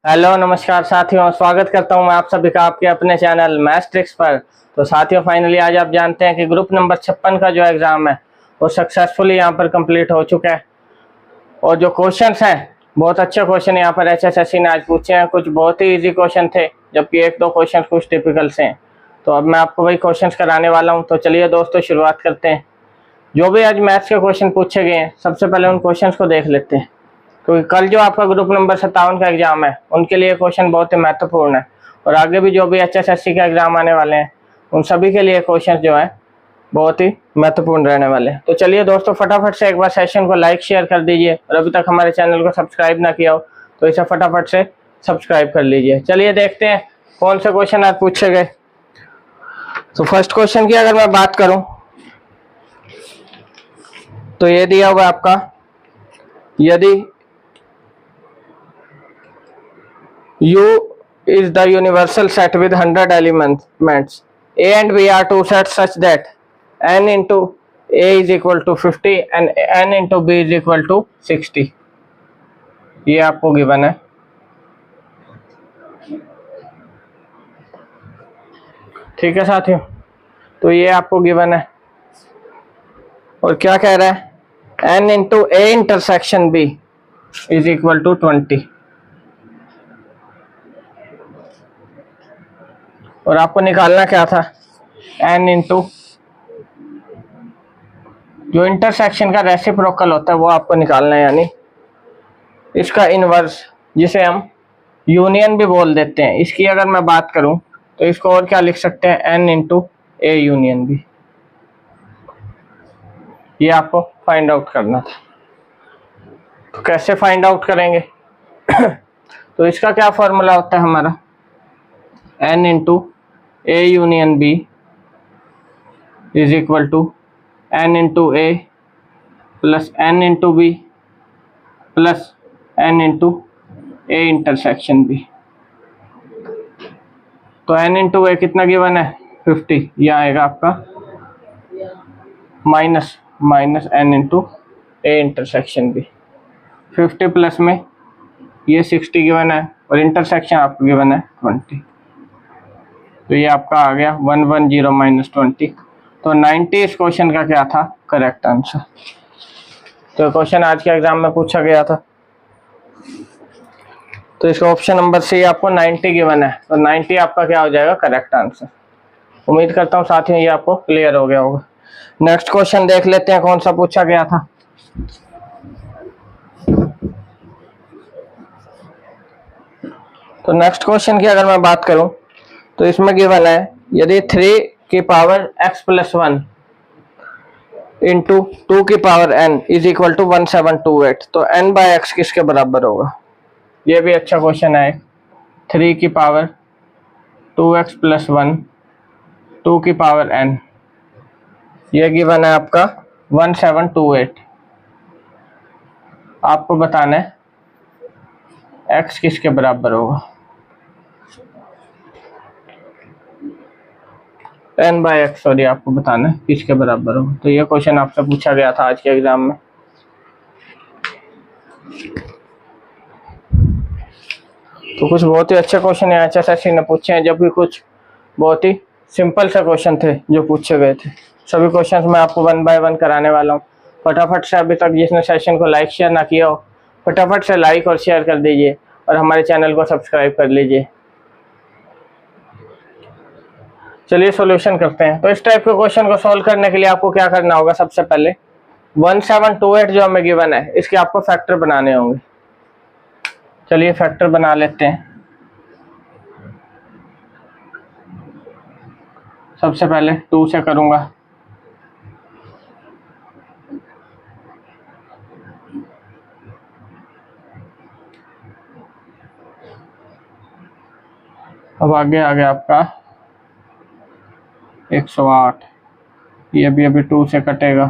Hello नमस्कार साथियों, स्वागत करता हूं मैं आप सभी का आपके अपने चैनल मैथ्स ट्रिक्स पर। तो साथियों, फाइनली आज आप जानते हैं कि ग्रुप नंबर 56 का जो एग्ज़ाम है वो सक्सेसफुली यहां पर कंप्लीट हो चुका है। और जो क्वेश्चंस हैं बहुत अच्छे क्वेश्चन यहां पर एचएसएससी ने आज पूछे हैं। कुछ बहुत ही इजी क्वेश्चन थे, जबकि एक दो क्वेश्चन कुछ टिपिकल से हैं। तो अब मैं आपको वही क्वेश्चन कराने वाला हूँ। तो चलिए दोस्तों, शुरुआत करते हैं। जो भी आज मैथ्स के क्वेश्चन पूछे गए हैं, सबसे पहले उन क्वेश्चन को देख लेते हैं, क्योंकि कल जो आपका ग्रुप नंबर 57 का एग्जाम है उनके लिए क्वेश्चन बहुत ही महत्वपूर्ण है। और आगे भी जो भी एचएसएससी का एग्जाम आने वाले हैं उन सभी के लिए क्वेश्चन जो है बहुत ही महत्वपूर्ण रहने वाले हैं। तो चलिए दोस्तों, फटाफट से एक बार सेशन को लाइक शेयर कर दीजिए, और अभी तक हमारे चैनल को सब्सक्राइब ना किया हो तो इसे फटाफट से सब्सक्राइब कर लीजिए। चलिए देखते हैं कौन से क्वेश्चन आज पूछे गए। तो फर्स्ट क्वेश्चन की अगर मैं बात करूं तो ये दिया हुआ आपका, यदि U is the universal set with 100 elements. A and B are two sets such that n into A is equal to 50 and n into B is equal to 60. ये आपको गिवन है। ठीक है साथियों, तो ये आपको गिवन है। और क्या कह रहा है, n into A intersection B is equal to 20। और आपको निकालना क्या था, n इंटू जो इंटरसेक्शन का रेसिप्रोकल होता है वो आपको निकालना है, यानी इसका इनवर्स, जिसे हम यूनियन भी बोल देते हैं। इसकी अगर मैं बात करूं तो इसको और क्या लिख सकते हैं, n into A union B. ये आपको फाइंड आउट करना था। तो कैसे फाइंड आउट करेंगे तो इसका क्या फॉर्मूला होता है हमारा, n into A union B is equal to n into A plus n into B plus n into A intersection B. तो n इंटू ए कितना गिवन है, 50। यह आएगा आपका minus n into A intersection B. 50 plus में ये 60 given है, और इंटरसेक्शन आपको गिवन है 20। तो ये आपका आ गया 110 माइनस 20। तो 90 इस क्वेश्चन का क्या था, करेक्ट आंसर। तो क्वेश्चन आज के एग्जाम में पूछा गया था। तो इसका ऑप्शन नंबर सी आपको 90 गिवन है, तो 90 आपका क्या हो जाएगा, करेक्ट आंसर। उम्मीद करता हूँ साथियों ये आपको क्लियर हो गया होगा। नेक्स्ट क्वेश्चन देख लेते हैं कौन सा पूछा गया था। तो नेक्स्ट क्वेश्चन की अगर मैं बात करूं तो इसमें गिवन है, यदि 3 की पावर x प्लस 1 इंटू 2 की power n is equal to 1728, तो n बाय x किसके बराबर होगा। ये भी अच्छा क्वेश्चन है। 3 की पावर 2x प्लस 1 2 की पावर n, ये गिवन है आपका 1728। आपको बताना है x किसके बराबर होगा, n बाय एक्स, सॉरी आपको बताना है किसके बराबर हो। तो ये क्वेश्चन आपसे पूछा गया था आज के एग्जाम में। तो कुछ बहुत ही अच्छे क्वेश्चन एचएसएससी ने पूछे हैं, जबकि कुछ बहुत ही सिंपल से क्वेश्चन थे जो पूछे गए थे। सभी क्वेश्चन मैं आपको 1 बाय 1 कराने वाला हूँ। फटाफट से, अभी तक जिसने सेशन को लाइक शेयर ना किया हो फटाफट से लाइक और शेयर कर दीजिए, और हमारे चैनल को सब्सक्राइब कर लीजिए। चलिए सॉल्यूशन करते हैं। तो इस टाइप के क्वेश्चन को सॉल्व करने के लिए आपको क्या करना होगा, सबसे पहले 1728 जो हमें गिवन है इसके आपको फैक्टर बनाने होंगे। चलिए फैक्टर बना लेते हैं। सबसे पहले 2 से करूंगा, अब आगे आ गया आपका 108, ये भी अभी 2 से कटेगा,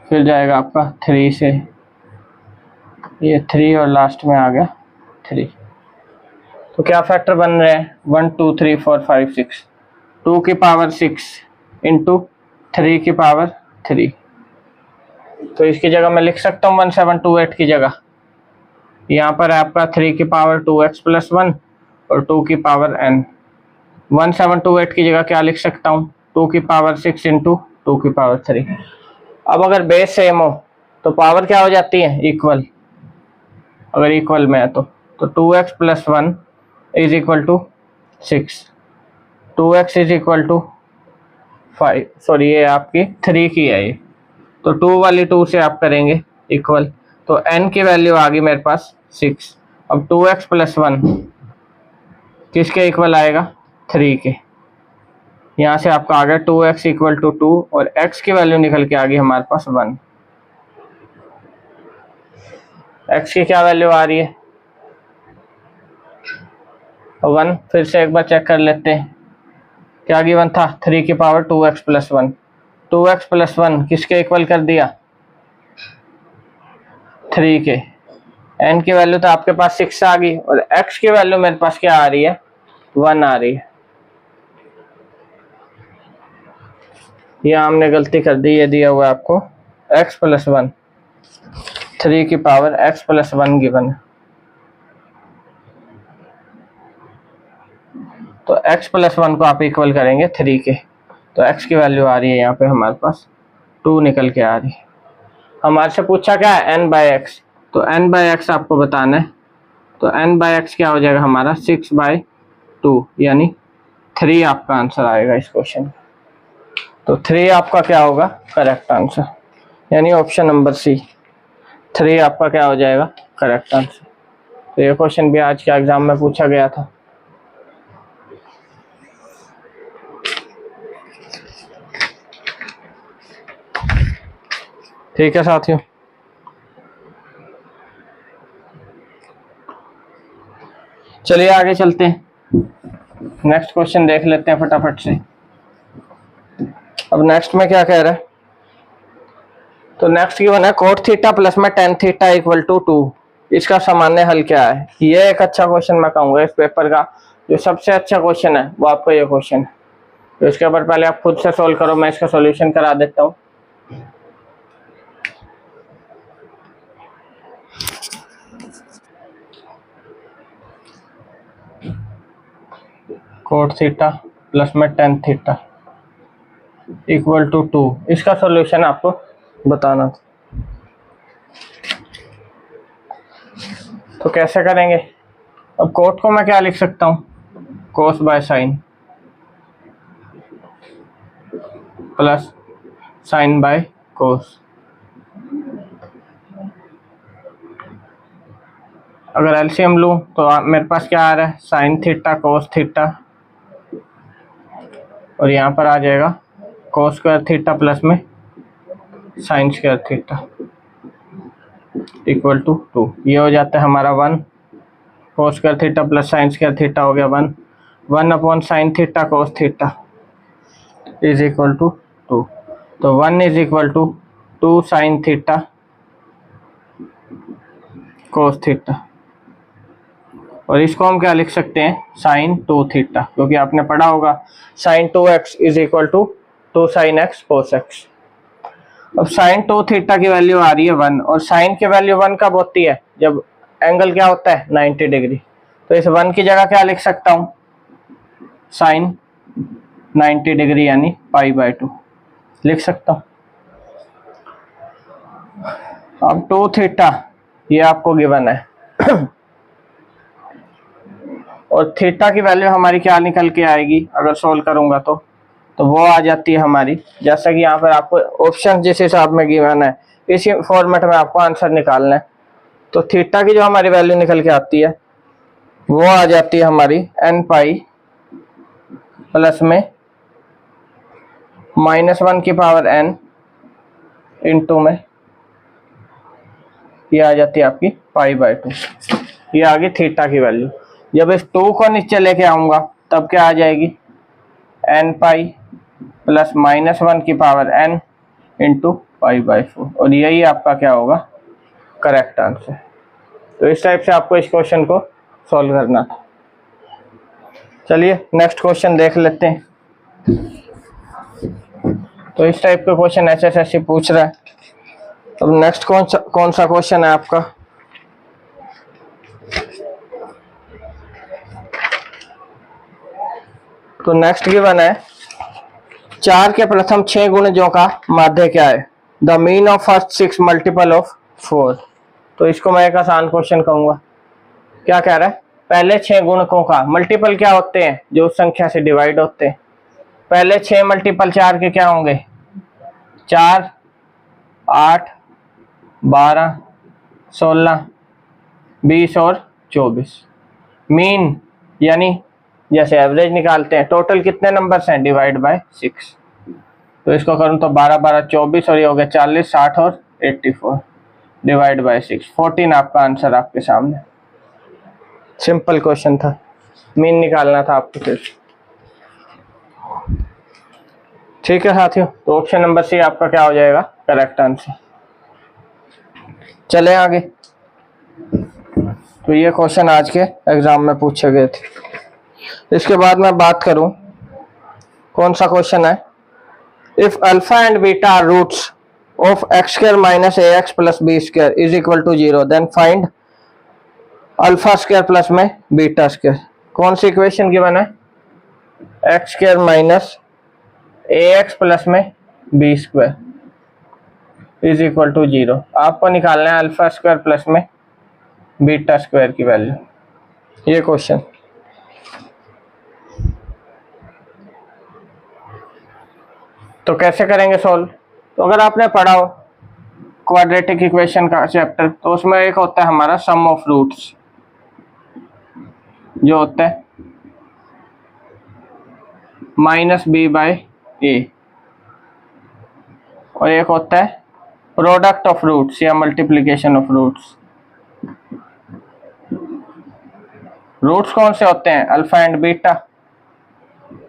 फिर जाएगा आपका 3 से, ये 3 और लास्ट में आ गया 3। तो क्या फैक्टर बन रहे हैं, 1 2 3 4 5 6, 2 की पावर 6 इंटू 3 की पावर 3। तो इसकी जगह मैं लिख सकता हूँ 1728 की जगह यहाँ पर है आपका 3 की पावर 2x प्लस 1 और 2 की पावर n। 1728 की जगह क्या लिख सकता हूँ, 2 की पावर 6 इंटू 2 की पावर 3। अब अगर बेस सेम हो तो पावर क्या हो जाती है, इक्वल। अगर इक्वल में है तो 2x plus 1 is equal to 6, 2x is equal to 5, sorry ये आपकी 3 की है ये, तो 2 वाली 2 से आप करेंगे इक्वल, तो n की वैल्यू आ गई मेरे पास 6। अब 2x प्लस 1 किसके इक्वल आएगा, 3 के। यहाँ से आपका आ गया 2x इक्वल टू 2 और x की वैल्यू निकल के आ गई हमारे पास 1। x की क्या वैल्यू आ रही है, 1। फिर से एक बार चेक कर लेते हैं, क्या गिवन था, 3 की power 2x plus 1। 2x plus 1 किसके इक्वल कर दिया, 3 के। n की वैल्यू तो आपके पास 6 आ गई और x की वैल्यू मेरे पास क्या आ रही है, 1 आ रही है। यहाँ हमने गलती कर दी, ये दिया हुआ है आपको x प्लस 1, 3 की पावर x प्लस 1 गिवन है, तो x प्लस 1 को आप इक्वल करेंगे 3 के, तो x की वैल्यू आ रही है यहाँ पे हमारे पास 2 निकल के आ रही है। हमारे से पूछा क्या है, n बाई एक्स, तो n बाई एक्स आपको बताना है, तो n बाई एक्स क्या हो जाएगा हमारा 6 बाई 2 यानी 3 आपका आंसर आएगा इस क्वेश्चन का। तो 3 आपका क्या होगा करेक्ट आंसर, यानी ऑप्शन नंबर सी 3 आपका क्या हो जाएगा करेक्ट आंसर। तो ये क्वेश्चन भी आज के एग्जाम में पूछा गया था। ठीक है साथियों, चलिए आगे चलते हैं, नेक्स्ट क्वेश्चन देख लेते हैं फटाफट से। अब नेक्स्ट में क्या कह रहा है, तो नेक्स्ट गिवन है कोट थीटा प्लस में टेन थीटा इक्वल टू 2। इसका सामान्य हल क्या है। ये एक अच्छा क्वेश्चन मैं कहूँगा इस पेपर का, जो सबसे अच्छा क्वेश्चन है वो आपका ये क्वेश्चन है। तो इसके ऊपर पहले आप खुद से सोल्व करो, मैं इसका सॉल्यूशन करा देता हूँ। कोट थीटा प्लस में टेन थीटा इक्वल टू 2, इसका सॉल्यूशन आपको बताना था। तो कैसे करेंगे, अब कोट को मैं क्या लिख सकता हूँ, cos by sine plus sine by cos. अगर एलसीएम लूँ तो मेरे पास क्या आ रहा है, साइन थीटा कोस थीटा, और यहाँ पर आ जाएगा कोस स्क्वायर थीटा प्लस में sine square theta equal to 2। ये हो जाता है हमारा 1, cos square theta plus sine square theta हो गया 1, 1 upon sine theta cos theta is equal to 2। तो 1 is equal to 2 sine theta cos theta, और इसको हम क्या लिख सकते हैं, साइन 2 थीटा, क्योंकि आपने पढ़ा होगा sine 2x is equal to 2 sine x cos x। अब साइन 2 थीटा की वैल्यू आ रही है 1, और साइन की वैल्यू 1 कब होती है, जब एंगल क्या होता है 90 डिग्री। तो इस 1 की जगह क्या लिख सकता हूँ, साइन 90 डिग्री यानी पाई बाय 2 लिख सकता हूँ। अब 2 थीटा ये आपको गिवन है और थीटा की वैल्यू हमारी क्या निकल के आएगी, अगर सोल्व करूंगा तो वो आ जाती है हमारी, जैसा कि यहाँ पर आपको ऑप्शन जिस हिसाब में गिवन है इसी फॉर्मेट में आपको आंसर निकालना है। तो थीटा की जो हमारी वैल्यू निकल के आती है वो आ जाती है हमारी n पाई प्लस में -1 की पावर n इंटू में ये आ जाती है आपकी पाई बाय 2। ये आ गई थीटा की वैल्यू। जब इस 2 को नीचे लेके आऊंगा तब क्या आ जाएगी, n पाई प्लस -1 की power n into pi by 4, और यही आपका क्या होगा करेक्ट आंसर। तो इस टाइप से आपको इस क्वेश्चन को सॉल्व करना था। चलिए नेक्स्ट क्वेश्चन देख लेते हैं। तो इस टाइप का क्वेश्चन एसएससी पूछ रहा है। अब नेक्स्ट कौन सा क्वेश्चन है आपका, तो नेक्स्ट गिवन है 4 के प्रथम 6 गुणजों का माध्य क्या है? The mean of first 6 multiple of 4। तो इसको मैं एक आसान क्वेश्चन कहूंगा। क्या कह रहा है? पहले 6 गुणकों का मल्टीपल क्या होते हैं? जो उस संख्या से डिवाइड होते हैं। पहले 6 मल्टीपल 4 के क्या होंगे? 4, 8, 12, 16, 20 और 24। मीन यानी जैसे एवरेज निकालते हैं, टोटल कितने नंबर्स हैं? Divide by 6। तो इसको करूं तो 12, 12, 24 और ये हो गया 40, 60 और 84 डिवाइड बाय 6, 14 आपका आंसर आपके सामने। सिंपल क्वेश्चन था, मीन निकालना था आपको सिर्फ। ठीक है साथियों, तो ऑप्शन नंबर सी आपका क्या हो जाएगा? Correct answer. चले आगे। तो ये क्वेश्चन आज के एग्जाम में पूछे गए थे। इसके बाद मैं बात करूं, कौन सा क्वेश्चन है? If alpha and beta are roots of X square minus A X plus B square is equal to 0, then find alpha square plus में बीटा स्क्वायर। कौन सी इक्वेशन गिवन है? X square minus A X plus में B square is equal to 0। आपको निकालना है alpha square plus में beta square की वैल्यू। ये क्वेश्चन तो कैसे करेंगे सॉल्व? तो अगर आपने पढ़ा हो क्वाड्रेटिक इक्वेशन का चैप्टर, तो उसमें एक होता है हमारा सम ऑफ रूट्स, जो होता है माइनस बी बाय ए, और एक होता है प्रोडक्ट ऑफ रूट्स या मल्टीप्लिकेशन ऑफ रूट्स। रूट्स कौन से होते हैं? Alpha and beta.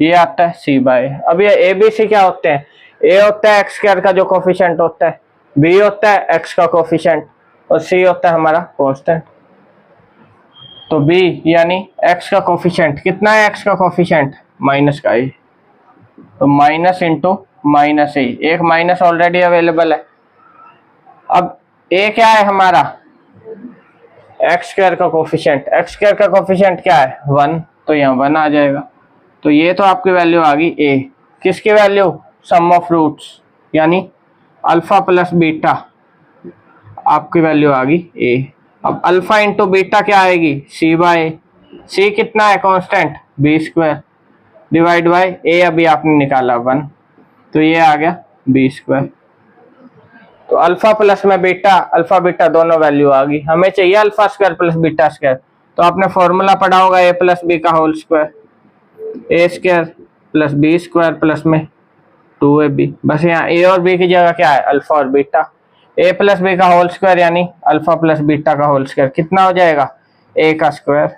ये आता है सी बाय। अब ये ए बी सी क्या होते हैं? ए होता है एक्स स्क्वायर का जो कोफिशिएंट होता है, बी होता है एक्स का कोफिशिएंट, और सी होता है हमारा कांस्टेंट। तो बी यानी एक्स का कोफिशिएंट कितना है? एक्स का कोफिशिएंट माइनस का ए, तो माइनस इंटू माइनस ए, एक माइनस ऑलरेडी अवेलेबल है। अब ए क्या है हमारा? एक्स स्क्वायर का कोफिशिएंट। एक्स स्क्वायर का कोफिशिएंट क्या है? 1, तो यहाँ 1 आ जाएगा। तो ये तो आपकी वैल्यू आ गई ए। किसकी वैल्यू? सम ऑफ रूट्स यानी अल्फा प्लस बीटा, आपकी वैल्यू आ गई ए। अब अल्फा इंटू बीटा क्या आएगी? सी बाय। सी कितना है? Constant B square divide by A, अभी आपने निकाला 1, तो ये आ गया बी स्क्वायर। तो अल्फा प्लस में बीटा, अल्फा बीटा दोनों वैल्यू आ गई। हमें चाहिए alpha square plus beta square. तो आपने फॉर्मूला पढ़ा होगा ए प्लस बी का whole square, A square plus B square plus में 2ab। बस यहाँ ए और बी की जगह क्या है? अल्फा और बीटा। ए प्लस बी का होल स्क्वायर यानी अल्फा प्लस बीटा का होल स्क्वायर कितना हो जाएगा? ए का square.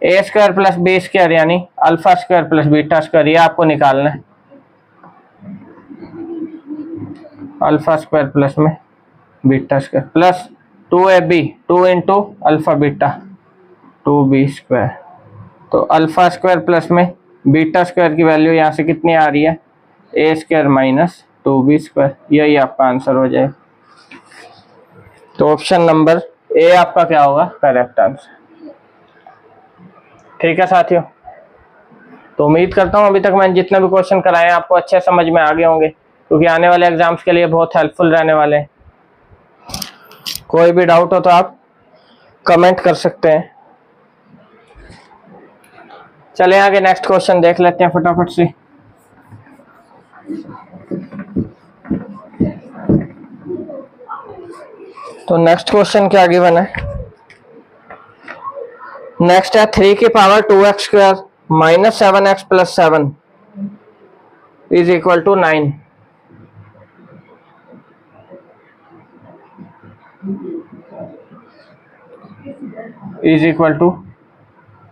A square plus B square यानी alpha square plus beta square, ये आपको निकालना है। अल्फा स्क्वायर प्लस में beta square plus 2ab, 2 into alpha beta 2b square. तो अल्फा स्क्वायर प्लस में बीटा स्क्वायर की वैल्यू यहाँ से कितनी आ रही है? ए स्क्वायर माइनस 2b स्क्वायर। यही आपका आंसर हो जाएगा। तो ऑप्शन नंबर ए आपका क्या होगा? Correct answer. ठीक है साथियों, तो उम्मीद करता हूँ अभी तक मैंने जितने भी क्वेश्चन कराए हैं आपको अच्छे समझ में आ गए होंगे, क्योंकि आने वाले एग्जाम्स के लिए बहुत हेल्पफुल रहने वाले हैं। कोई भी डाउट हो तो आप कमेंट कर सकते हैं। चले आगे नेक्स्ट क्वेश्चन देख लेते हैं फटाफट से। तो नेक्स्ट क्वेश्चन क्या गिवन है? नेक्स्ट है 3 की power 2x square minus 7x plus 7 is equal to 9। Is equal to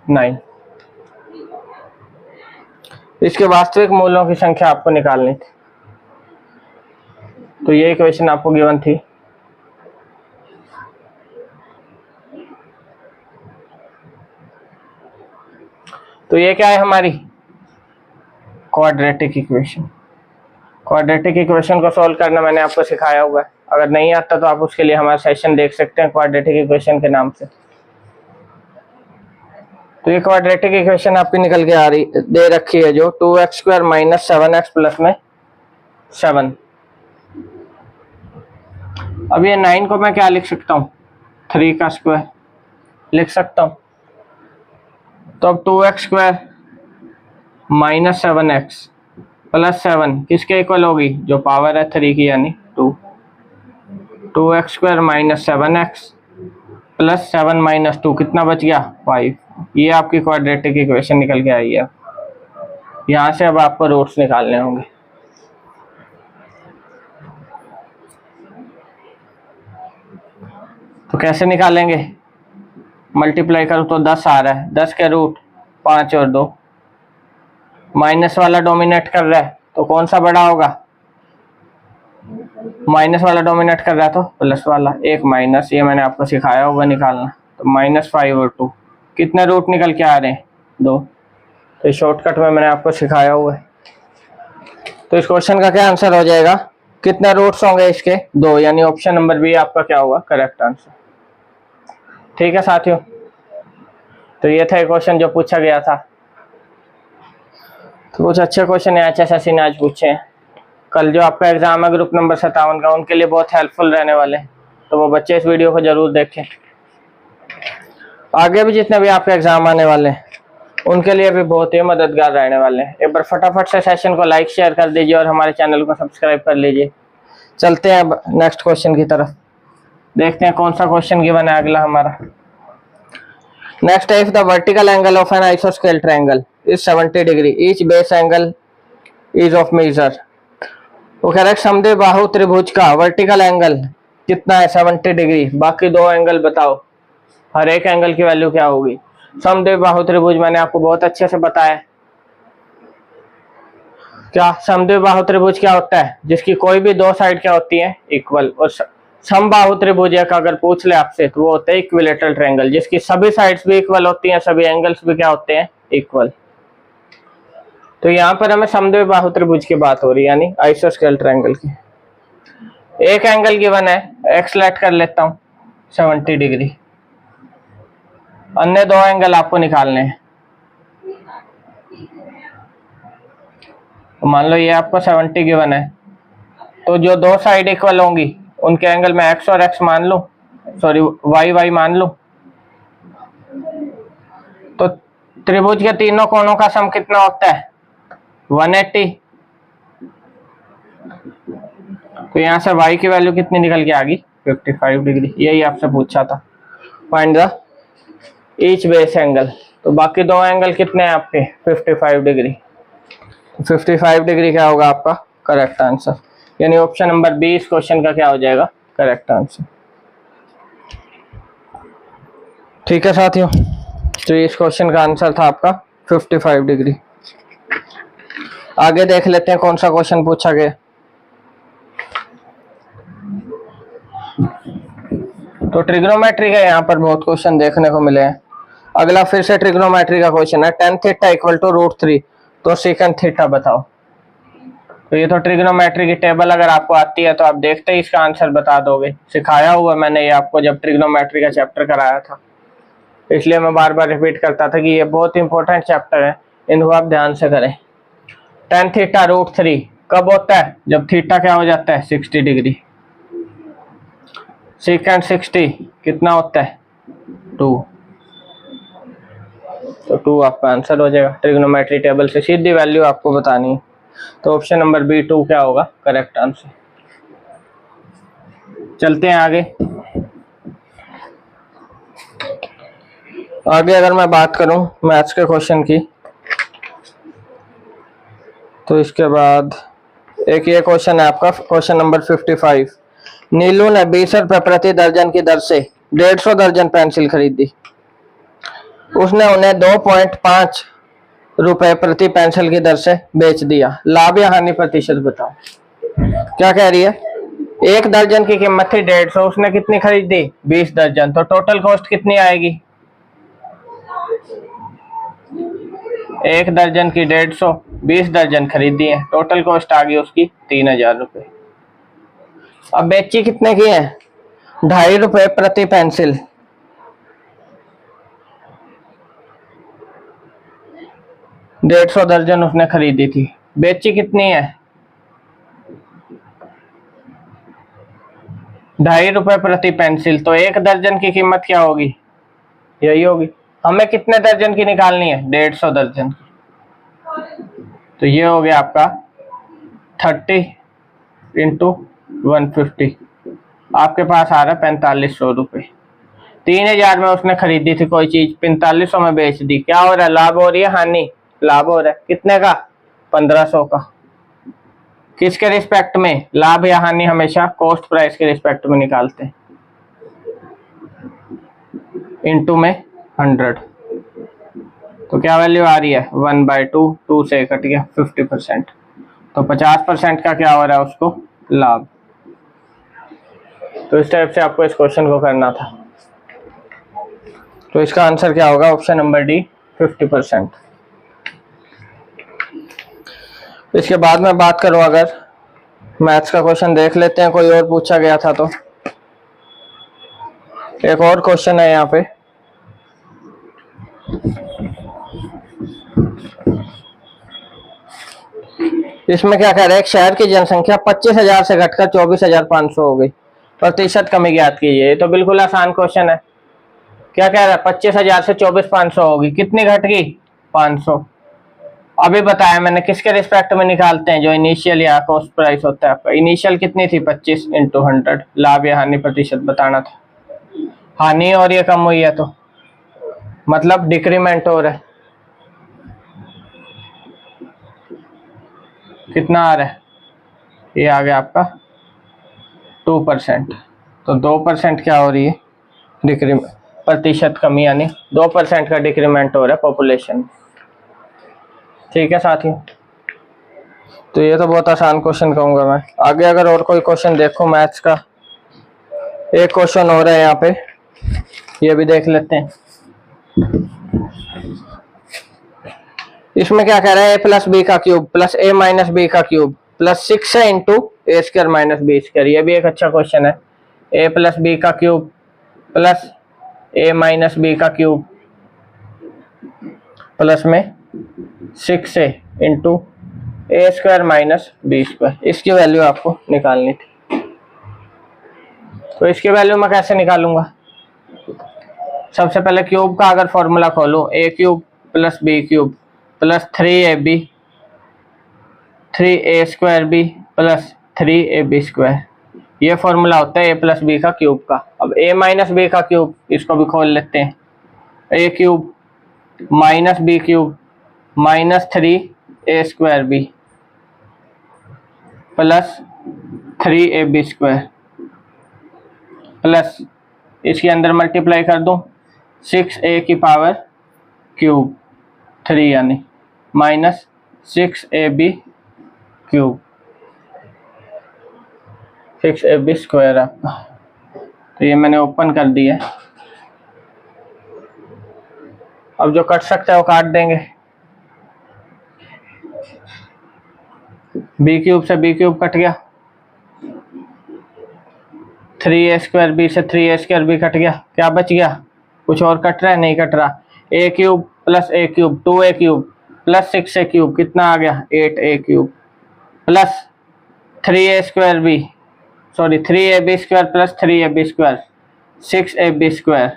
9। इसके वास्तविक मूल्यों की संख्या आपको निकालनी थी। तो ये इक्वेशन आपको गिवन थी। तो ये क्या है हमारी? Quadratic equation. क्वाड्रेटिक इक्वेशन को सॉल्व करना मैंने आपको सिखाया हुआ है। अगर नहीं आता तो आप उसके लिए हमारा सेशन देख सकते हैं क्वाड्रेटिक इक्वेशन के नाम से। तो ये क्वाड्रेटिक इक्वेशन आपकी निकल के आ रही दे रखी है जो 2x² माइनस 7x प्लस में 7। अब ये 9 को मैं क्या लिख सकता हूँ, 3 का स्क्वायर लिख सकता हूँ। तो अब 2x² माइनस 7x प्लस 7 किसके इक्वल होगी, जो पावर है 3 की यानी 2। 2x² minus 7x plus 7 minus 2 कितना बच गया, 5। ये आपकी क्वाड्रेटिक इक्वेशन निकल के आई है। यहाँ से अब आपको रूट्स निकालने होंगे। तो कैसे निकालेंगे, मल्टीप्लाई करूँ तो 10 आ रहा है, 10 के रूट 5 और 2। माइनस वाला डोमिनेट कर रहा है तो कौन सा बड़ा होगा, माइनस वाला डोमिनेट कर रहा है तो प्लस वाला। एक माइनस, ये मैंने आपको सिखाया होगा निकालना। तो -5 और 2 कितने रूट निकल के आ रहे हैं, 2। तो शॉर्टकट में मैंने आपको सिखाया हुआ है। तो इस क्वेश्चन का क्या आंसर हो जाएगा, कितने रूट्स होंगे इसके, 2, यानी ऑप्शन नंबर बी आपका क्या होगा करेक्ट आंसर। ठीक है साथियों, तो ये था क्वेश्चन जो पूछा गया था। तो कुछ अच्छे क्वेश्चन HSSC ने आज पूछे हैं। कल जो आपका एग्जाम है ग्रुप नंबर 57 का, उनके लिए बहुत हेल्पफुल रहने वाले हैं, तो वो बच्चे इस वीडियो को जरूर देखें। आगे भी जितने भी आपके एग्जाम आने वाले हैं उनके लिए भी बहुत ही मददगार रहने वाले हैं। एक बार फटाफट से सेशन को लाइक शेयर कर दीजिए और हमारे चैनल को सब्सक्राइब कर लीजिए। चलते हैं अब नेक्स्ट क्वेश्चन की तरफ, देखते हैं कौन सा क्वेश्चन गिवन है अगला हमारा। नेक्स्ट है, if the vertical angle of an आइसोस्केल triangle is 70 degree, each base angle is of measure. वो कह रहा है समद्विबाहु बाहु त्रिभुज का वर्टिकल एंगल कितना है, 70 डिग्री। बाकी दो एंगल बताओ, हर एक एंगल की वैल्यू क्या होगी। समद्विबाहु बाहु त्रिभुज मैंने आपको बहुत अच्छे से बताया। क्या समद्विबाहु बाहु त्रिभुज क्या होता है, जिसकी कोई भी दो साइड क्या होती है, इक्वल। और समबाहु त्रिभुज एक अगर पूछ ले आपसे तो वो होता है इक्विलेटरल ट्रायंगल, जिसकी सभी साइड्स भी इक्वल होती हैं, सभी एंगल्स भी क्या होते हैं, इक्वल। तो यहाँ पर हमें समद्विबाहु बाहु त्रिभुज की बात हो रही है, यानी आइसोस्केल ट्रायंगल की। एक एंगल गिवन है, एक्स लेट कर लेता हूँ 70 डिग्री, अन्य दो एंगल आपको निकालने हैं। तो मान लो ये आपको 70 गिवन है, तो जो दो साइड इक्वल होंगी उनके एंगल में x और x मान लो, सॉरी y मान लो। तो त्रिभुज के तीनों कोणों का सम कितना होता है, 180। तो यहाँ से y की वैल्यू कितनी निकल के आ गई, 55 डिग्री। यही आपसे पूछा था, find the each base angle. तो बाकी दो एंगल कितने हैं आपके, 55 डिग्री। 55 डिग्री क्या होगा आपका करेक्ट आंसर, यानी ऑप्शन नंबर बी इस क्वेश्चन का क्या हो जाएगा करेक्ट आंसर। ठीक है साथियों, तो इस क्वेश्चन का आंसर था आपका 55 डिग्री। आगे देख लेते हैं कौन सा क्वेश्चन पूछा गया। तो ट्रिग्नोमेट्री का यहाँ पर बहुत क्वेश्चन देखने को मिले हैं। अगला फिर से ट्रिग्नोमेट्री का क्वेश्चन है, tan थीटा इक्वल टू √3, तो सेकंड थीटा बताओ। तो ये तो ट्रिग्नोमेट्री की टेबल अगर आपको आती है तो आप देखते ही इसका आंसर बता दोगे। सिखाया हुआ मैंने ये आपको जब ट्रिग्नोमेट्री का चैप्टर कराया था, इसलिए मैं बार बार रिपीट करता था कि ये बहुत इंपॉर्टेंट चैप्टर है, इनको आप ध्यान से करें। tan थीटा √3 कब होता है, जब थीटा क्या हो जाता है 60 डिग्री। सेकंड 60 कितना होता है 2, तो 2 आपका आंसर हो जाएगा। ट्रिग्नोमेट्री टेबल से सीधी वैल्यू आपको बतानी है, तो ऑप्शन नंबर बी 2 क्या होगा करेक्ट आंसर। चलते हैं आगे। आगे अगर मैं बात करूं मैथ्स के क्वेश्चन की, तो इसके बाद एक ये क्वेश्चन है आपका क्वेश्चन नंबर 55। नीलू ने 20 रुपए प्रति दर्जन की दर से 150 दर्जन पेंसिल खरीदी। उसने उन्हें 2.5 रुपए प्रति पेंसिल की दर से बेच दिया। लाभ या हानि प्रतिशत बताओ। क्या कह रही है, एक दर्जन की कीमत थी 150, उसने कितनी खरीदी 20 दर्जन, तो टोटल कॉस्ट कितनी आएगी, एक दर्जन की 150, 20 दर्जन खरीदी है, टोटल कॉस्ट आ गई उसकी 3000 रुपए। अब बेची कितने की है, 2.5 रुपए प्रति पेंसिल। 150 दर्जन उसने खरीदी थी। बेची कितनी है? 2.5 रुपए प्रति पेंसिल। तो 1 दर्जन की कीमत क्या होगी? यही होगी। हमें कितने दर्जन की निकालनी है? 150 दर्जन की। तो ये हो गया आपका 30 इंटू 150, आपके पास आ रहा है 4500 रुपये। 3000 में उसने खरीदी थी कोई चीज, 4500 में बेच दी। क्या हो रहा है? लाभ हो रही है हानि? लाभ हो रहा है। कितने का? 1500 का। किसके रिस्पेक्ट में? लाभ या हानि हमेशा कॉस्ट प्राइस के रिस्पेक्ट में निकालते हैं। इंटू में 100, तो क्या वैल्यू आ रही है? 1/2, 2 से कट गया 50%। तो 50% का क्या हो रहा है उसको? लाभ। तो इस टाइप से आपको इस क्वेश्चन को करना था। तो इसका आंसर क्या होगा? Option number D, 50%। इसके बाद में बात करूं, अगर मैथ्स का क्वेश्चन देख लेते हैं, कोई और पूछा गया था तो। एक और क्वेश्चन है यहाँ पे, इसमें क्या कह रहा है? एक शहर की जनसंख्या 25,000 से घटकर 24,500 हो गई, प्रतिशत कमी ज्ञात कीजिए। ये तो बिल्कुल आसान क्वेश्चन है। क्या कह रहा है? 25,000 से 24,500 होगी। कितनी घट गई? 500। अभी बताया मैंने किसके रिस्पेक्ट में निकालते हैं? जो इनिशियल या कॉस्ट प्राइस होता है आपका। इनिशियल कितनी थी? 25 इंटू 100। लाभ या हानि प्रतिशत बताना था। हानि और ये कम हुई है तो मतलब डिक्रीमेंट हो रहा है। कितना आ रहा है? ये आ गया आपका 2%। तो 2% क्या हो रही है? डिक्रीमेंट, प्रतिशत कमी, यानी 2% का डिक्रीमेंट हो रहा है पॉपुलेशन। ठीक है साथियों, तो ये तो बहुत आसान क्वेश्चन कहूँगा मैं। आगे अगर और कोई क्वेश्चन देखो मैथ्स का, एक क्वेश्चन हो रहा है यहाँ पे, ये भी देख लेते हैं। इसमें क्या कह रहा है? a प्लस बी का cube plus a minus B का क्यूब प्लस 6 है into A square minus B square. ये भी एक अच्छा क्वेश्चन है। a प्लस बी का cube plus a minus B का क्यूब प्लस में 6 है into A square minus B square. इसकी वैल्यू आपको निकालनी थी। तो इसकी वैल्यू मैं कैसे निकालूंगा? सबसे पहले क्यूब का अगर फॉर्मूला खोलो, a cube plus B cube plus 3ab 3a square B plus 3ab square, ये फॉर्मूला होता है a प्लस बी का क्यूब का। अब a माइनस बी का क्यूब, इसको भी खोल लेते हैं। a cube minus B cube minus 3a square B plus 3ab square plus इसके अंदर मल्टीप्लाई कर दूं 6a की पावर क्यूब 3, यानी minus 6ab cube 6ab square आपका। तो ये मैंने ओपन कर दिया। अब जो कट सकता है वो काट देंगे। बी क्यूब से बी क्यूब कट गया, 3a स्क्वायर बी से 3a स्क्वायर बी कट गया। क्या बच गया? कुछ और कट रहा है? नहीं कट रहा। a cube plus a cube 2a cube plus 6a cube कितना आ गया? 8a cube plus 3a square B, sorry 3ab square plus 3ab square 6ab square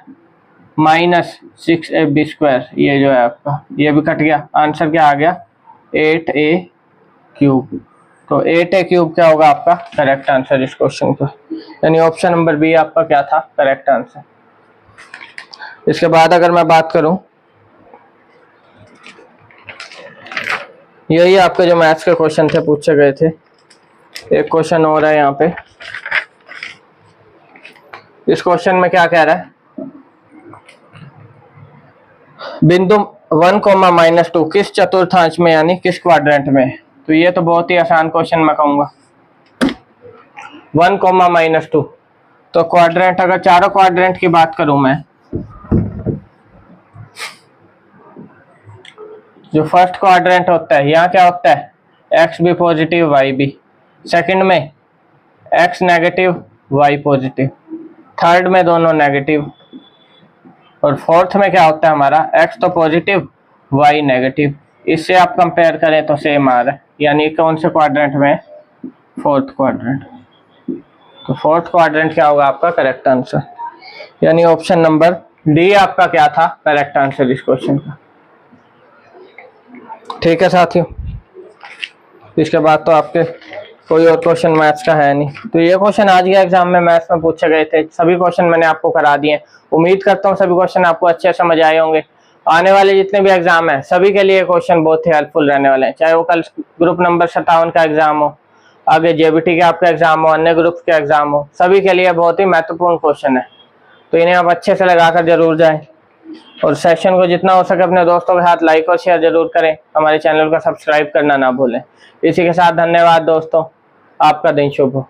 minus 6ab square. ये जो है आपका, ये भी कट गया। आंसर क्या आ गया? 8a cube. तो 8a क्यूब क्या होगा आपका करेक्ट आंसर इस क्वेश्चन का, यानी ऑप्शन नंबर बी आपका क्या था करेक्ट आंसर। इसके बाद अगर मैं बात करूं, यही आपके जो मैथ्स के क्वेश्चन थे पूछे गए थे। एक क्वेश्चन हो रहा है यहाँ पे। इस क्वेश्चन में क्या कह रहा है? बिंदु 1,-2 किस चतुर्थांश में यानी किस क्वाड्रेंट में? तो ये तो बहुत ही आसान क्वेश्चन मैं कहूँगा। 1,-2 तो क्वाड्रेंट, अगर चारों क्वाड्रेंट की बात करूं मैं, जो फर्स्ट क्वाड्रेंट होता है यहाँ क्या होता है? एक्स भी पॉजिटिव वाई भी। सेकंड में X negative Y positive. Third में दोनों नेगेटिव। और फोर्थ में क्या होता है हमारा? एक्स तो पॉजिटिव वाई नेगेटिव। इससे आप कंपेयर करें तो सेम आ रहा है, यानी कौन से क्वाड्रेंट में, फोर्थ क्वाड्रेंट। तो फोर्थ क्वाड्रेंट क्या होगा आपका करेक्ट आंसर, यानी ऑप्शन नंबर डी आपका क्या था करेक्ट आंसर इस क्वेश्चन का। ठीक है साथियों, इसके बाद तो आपके कोई और क्वेश्चन मैथ्स का है नहीं। तो ये क्वेश्चन आज के एग्जाम में मैथ्स में पूछे गए थे, सभी क्वेश्चन मैंने आपको करा दिए। उम्मीद करता हूँ सभी क्वेश्चन आपको अच्छे समझ आए होंगे। आने वाले जितने भी एग्जाम है सभी के लिए क्वेश्चन बहुत ही हेल्पफुल रहने वाले हैं, चाहे वो कल ग्रुप नंबर 57 का एग्जाम हो, आगे जेबीटी के आपका एग्जाम हो, अन्य ग्रुप के एग्जाम हो, सभी के लिए बहुत ही महत्वपूर्ण क्वेश्चन है। तो इन्हें आप अच्छे से लगाकर जरूर जाएं और सेशन को जितना हो सके अपने दोस्तों के साथ लाइक और शेयर जरूर करें। हमारे चैनल को सब्सक्राइब करना ना भूलें। इसी के साथ धन्यवाद दोस्तों, आपका दिन शुभ हो।